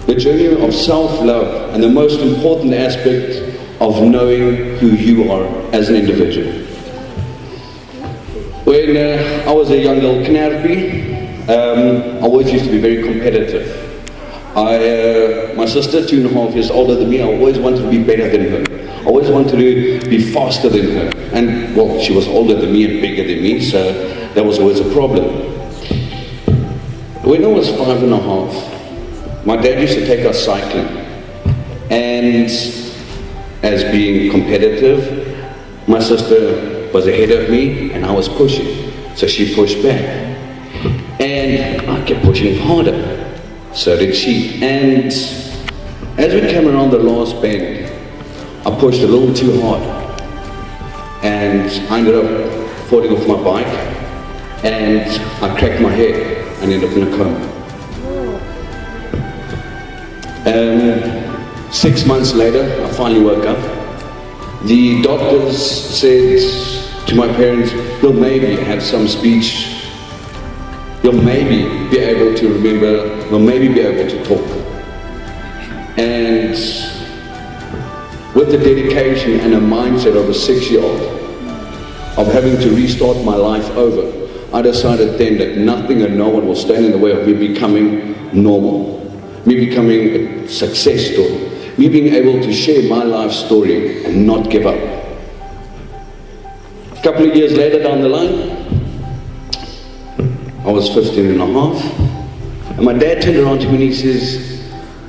the journey of self-love, and the most important aspect of knowing who you are as an individual. When I was a young little knappie, I always used to be very competitive. My sister, 2.5 years older than me, I always wanted to be better than her. I always wanted to be faster than her. And, well, she was older than me and bigger than me, so that was always a problem. When I was 5.5, my dad used to take us cycling. And as being competitive, my sister was ahead of me and I was pushing. So she pushed back. And I kept pushing harder. So did she. And as we came around the last bend, I pushed a little too hard. And I ended up falling off my bike. And I cracked my head and ended up in a coma. 6 months later, I finally woke up. The doctors said to my parents, you'll maybe have some speech, you'll maybe be able to remember, you'll maybe be able to talk. And with the dedication and a mindset of a 6-year-old, of having to restart my life over, I decided then that nothing and no one will stand in the way of me becoming normal, me becoming a success story, me being able to share my life story and not give up. A couple of years later down the line, I was 15.5, and my dad turned around to me and he says,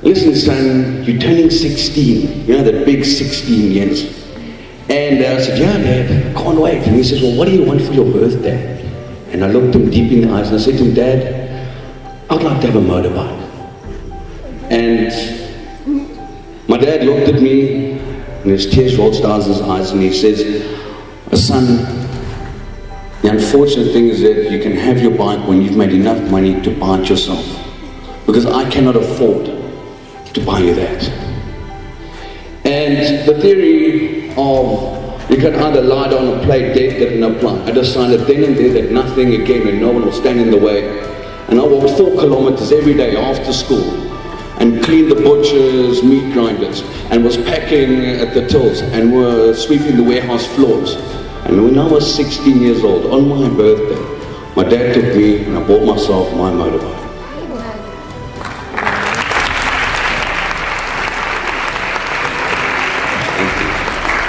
listen son, you're turning 16, you know, that big 16 years. And I said, yeah Dad, I can't wait. And he says, well, what do you want for your birthday? And I looked him deep in the eyes and I said to him, Dad, I'd like to have a motorbike. And my dad looked at me and his tears rolled down his eyes and he says, son, the unfortunate thing is that you can have your bike when you've made enough money to buy it yourself. Because I cannot afford to buy you that. And the theory of you can either lie down or play dead didn't apply. I decided then and there that nothing again and no one will stand in the way. And I walked 4 kilometers every day after school and cleaned the butchers, meat grinders, and was packing at the tills and were sweeping the warehouse floors. And when I was 16 years old, on my birthday, my dad took me and I bought myself my motorbike.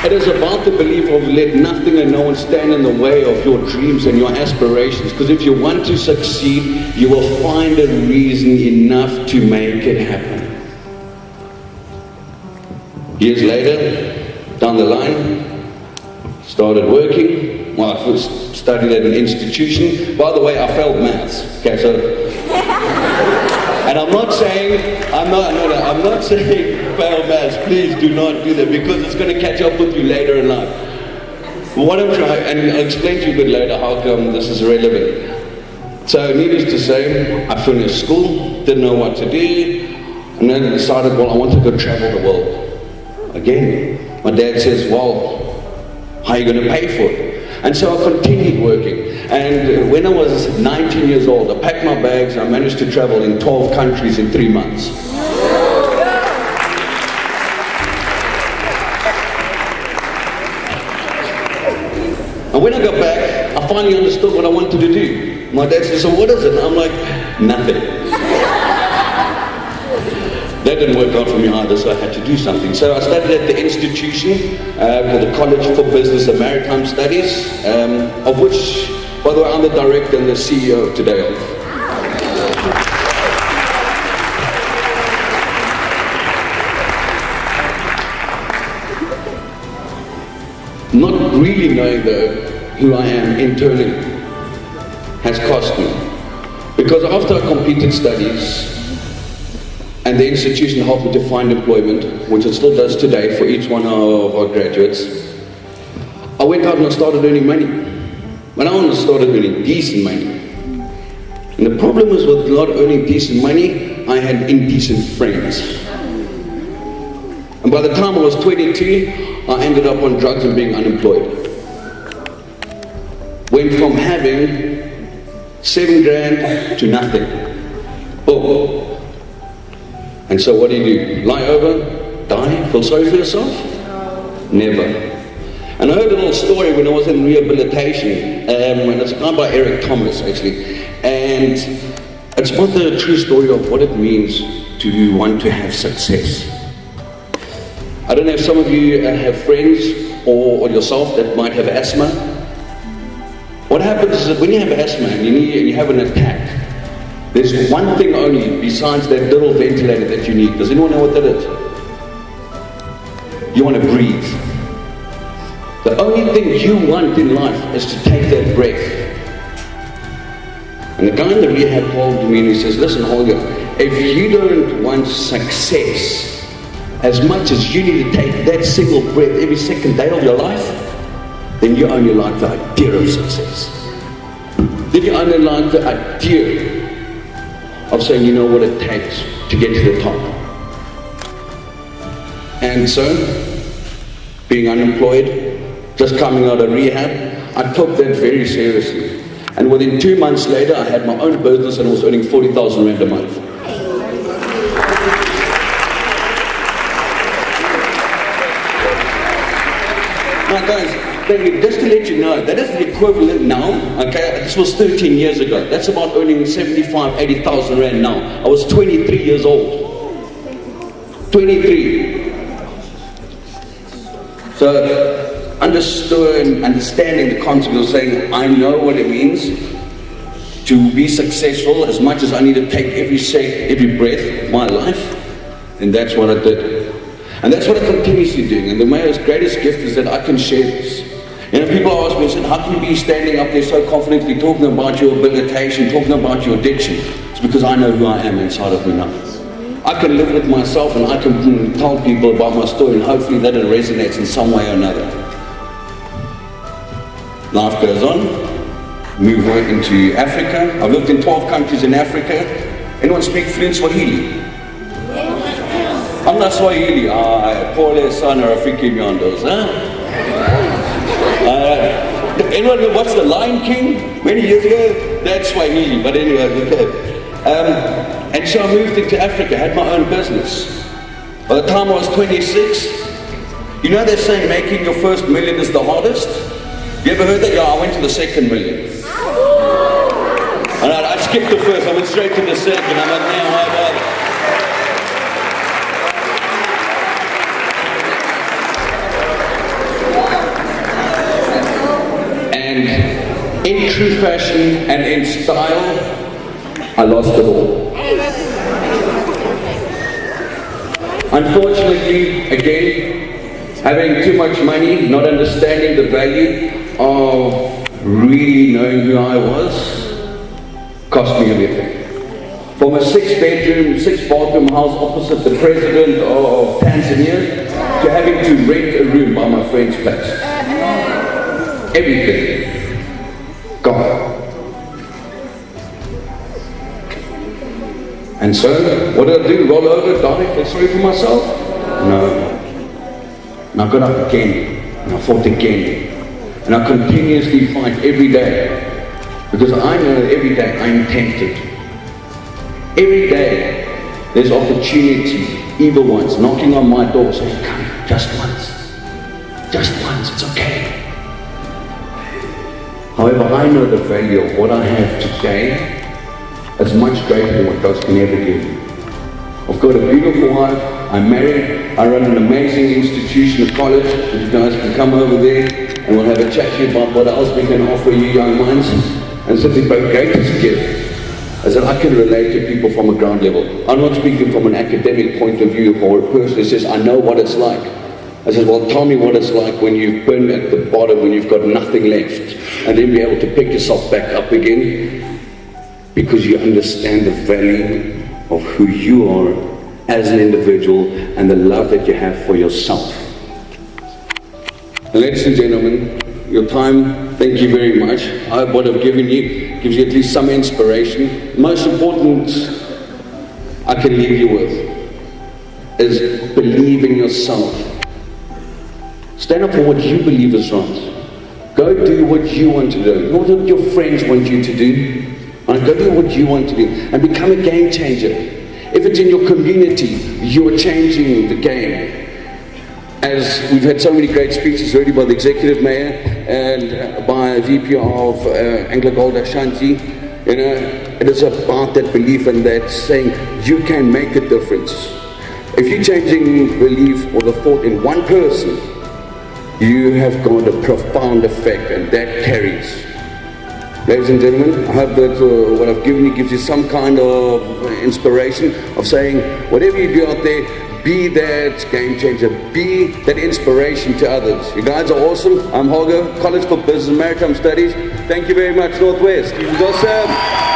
It is about the belief of let nothing and no one stand in the way of your dreams and your aspirations. Because if you want to succeed, you will find a reason enough to make it happen. Years later, down the line, started working. Well, I first studied at an institution. By the way, I failed maths. Okay, so... And I'm not saying fail maths, please do not do that because it's going to catch up with you later in life. But what I'm trying, and I'll explain to you a bit later how come this is relevant. So needless to say, I finished school, didn't know what to do, and then I decided, well, I want to go travel the world. Again, my dad says, well, how are you going to pay for it? And so I continued working. And when I was 19 years old, I packed my bags and I managed to travel in 12 countries in 3 months. And when I got back, I finally understood what I wanted to do. My dad said, so what is it? And I'm like, nothing. That didn't work out for me either, so I had to do something. So I studied at the institution called the College for Business and Maritime Studies, of which, by the way, I'm the director and the CEO today of. Not really knowing though who I am internally has cost me. Because after I completed studies, and the institution helped me to find employment, which it still does today for each one of our graduates, I went out and I started earning money. When I started earning decent money. And the problem was with not earning decent money, I had indecent friends. And by the time I was 22, I ended up on drugs and being unemployed. Went from having 7 grand to nothing. Oh. And so what do? Lie over, die, feel sorry for yourself? Never. And I heard a little story when I was in rehabilitation, and it's a guy by Eric Thomas actually, and it's about the true story of what it means to want to have success. I don't know if some of you have friends or yourself that might have asthma. What happens is that when you have asthma and you have an attack, there's one thing only besides that little ventilator that you need. Does anyone know what that is? You want to breathe. The only thing you want in life is to take that breath. And the guy in the rehab told me, and he says, listen, Holger, if you don't want success as much as you need to take that single breath every second day of your life, then you only like the idea of success. Then you only like the idea of saying, you know what it takes to get to the top. And so, being unemployed, just coming out of rehab, I took that very seriously. And within 2 months later, I had my own business and I was earning 40,000 rand a month. Now guys, just to let you know, that is the equivalent now, okay, this was 13 years ago. That's about earning 75, 80,000 rand now. I was 23 years old. 23. So, understood and understanding the concept of saying, I know what it means to be successful as much as I need to take every breath of my life, and that's what I did. And that's what I continuously doing. And the most greatest gift is that I can share this. You know, people ask me, say, how can you be standing up there so confidently talking about your habilitation, talking about your addiction? It's because I know who I am inside of me now. I can live with myself and I can tell people about my story, and hopefully that it resonates in some way or another. Life goes on, move into Africa. I've lived in 12 countries in Africa. Anyone speak fluent Swahili? I'm not Swahili. Pole sana rafiki miondos, anyone know what's the Lion King? Many years ago? That's Swahili, but anyway, okay. And so I moved into Africa, had my own business. By the time I was 26, you know they're saying making your first million is the hardest? You ever heard that? Yeah, I went to the second million. And I skipped the first, I went straight to the second. I'm like, now how about it? And in true fashion and in style, I lost it all. Unfortunately, again, having too much money, not understanding the value of really knowing who I was, cost me everything. From a 6-bedroom, 6-bathroom house opposite the president of Tanzania to having to rent a room by my friend's place. Everything gone. And so, what did I do? Roll over, die, feel sorry for myself? No. And I got up again, and I fought again. And I continuously fight every day. Because I know that every day I'm tempted. Every day, there's opportunity, evil ones knocking on my door saying, come, just once. Just once, it's okay. However, I know the value of what I have today is much greater than what God can ever give me. I've got a beautiful wife, I'm married, I run an amazing institution, a college, that you guys can come over there and we'll have a chat to you about what else we can offer you young minds. And simply my greatest gift is that I can relate to people from a ground level. I'm not speaking from an academic point of view or a person who says, I know what it's like. I said, well, tell me what it's like when you've been at the bottom, when you've got nothing left, and then be able to pick yourself back up again, because you understand the value of who you are as an individual and the love that you have for yourself. And ladies and gentlemen, your time, thank you very much. I hope what I've given you gives you at least some inspiration. Most important I can leave you with is believe in yourself. Stand up for what you believe is right. Go do what you want to do, not what your friends want you to do. Go do what you want to do and become a game changer. If it's in your community, you're changing the game. As we've had so many great speeches already by the Executive Mayor and by VP of AngloGolAshanti, you know, it is about that belief and that saying you can make a difference. If you're changing belief or the thought in one person, you have got a profound effect, and that carries. Ladies and gentlemen, I hope that what I've given you gives you some kind of inspiration of saying whatever you do out there, be that game changer, be that inspiration to others. You guys are awesome. I'm Holger, College for Business and Maritime Studies. Thank you very much, Northwest. It was awesome.